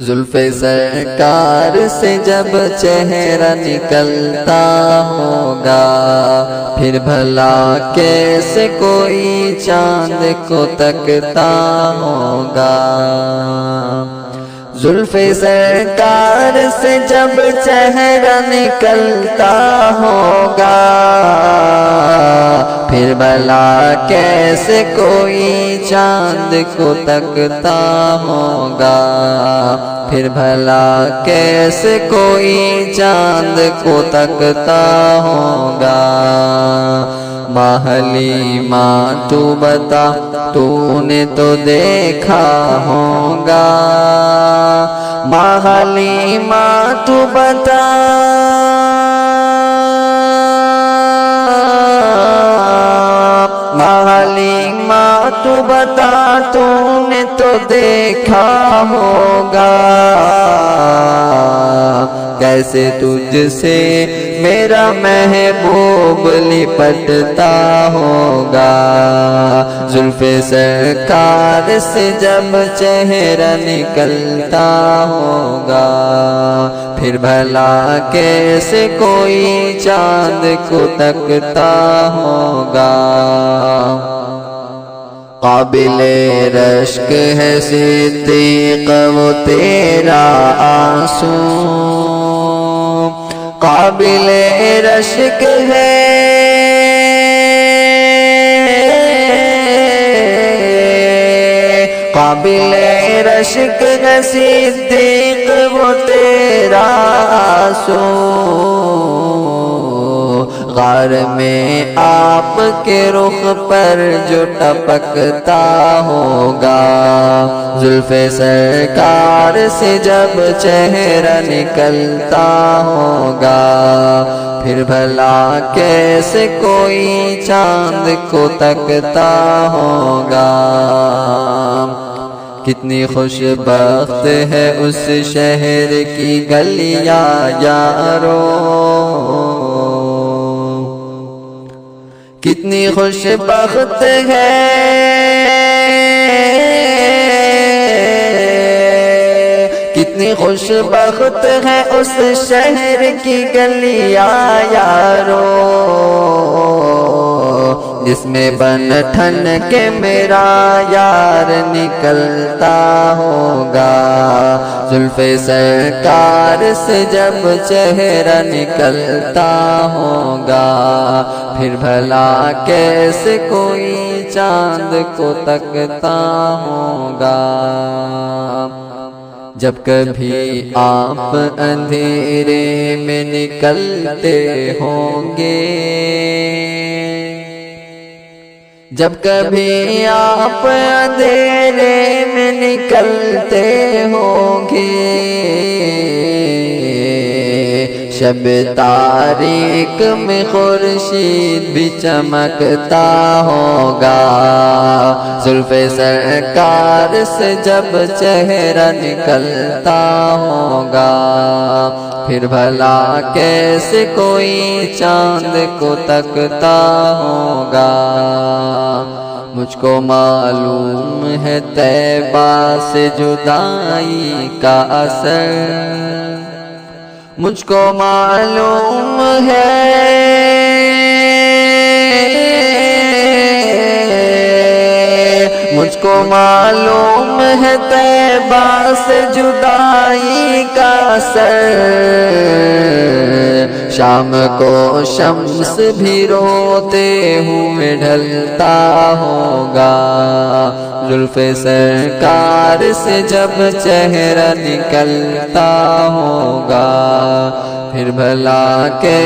زلف سرکار سے جب چہرہ نکلتا ہوگا، پھر بھلا کیسے کوئی چاند کو تکتا ہوگا۔ زلف سرکار سے جب چہرہ نکلتا ہوگا، پھر بھلا کیسے کوئی چاند کو تکتا ہوگا، پھر بھلا کیسے کوئی چاند کو تکتا ہوگا۔ ماں حلیمہ تو بتا، تو نے تو دیکھا ہوگا، ماں حلیمہ تو بتا، ماں حلیمہ تو بتا، تو نے تو دیکھا ہوگا، کیسے تجھ سے میرا محبوب لپٹتا ہوگا۔ زلف سرکار سے جب چہرہ نکلتا ہوگا، پھر بھلا کیسے کوئی چاند کو تکتا ہوگا۔ قابل رشک ہے صدیق وہ تیرا آنسو، قابل رشک ہے، قابل رشک ہے صدیق وہ تیرا آنسو، غار میں آپ کے رخ پر جو ٹپکتا ہوگا۔ زلف سرکار سے جب چہرہ نکلتا ہوگا، پھر بھلا کیسے کوئی چاند کو تکتا ہوگا۔ کتنی خوش بخت ہے اس شہر کی گلیاں یارو، کتنی خوش بخت ہے، کتنی خوش بخت ہے اس شہر کی گلیاں یارو، جس میں بن ٹھن کے میرا یار نکلتا ہوگا۔ زلف سرکار سے جب چہرہ نکلتا ہوگا، پھر بھلا کیسے کوئی چاند کو تکتا ہوگا۔ جب کبھی آپ اندھیرے میں نکلتے ہوں گے، جب کبھی آپ اندھیرے میں نکلتے ہوں گے، شب تاریک میں خورشید بھی چمکتا ہوگا۔ زلف سرکار سے جب چہرہ نکلتا ہوگا، پھر بھلا کیسے کوئی چاند کو تکتا ہوگا۔ مجھ کو معلوم ہے طیبہ سے جدائی کا اثر، مجھ کو معلوم ہے، مجھ کو معلوم ہے طیبہ سے جدائی کا اثر، شام کو شمس بھی روتے ہوئے ڈھلتا ہوگا۔ زلف سرکار سے جب چہرہ نکلتا ہوگا، پھر بھلا کہ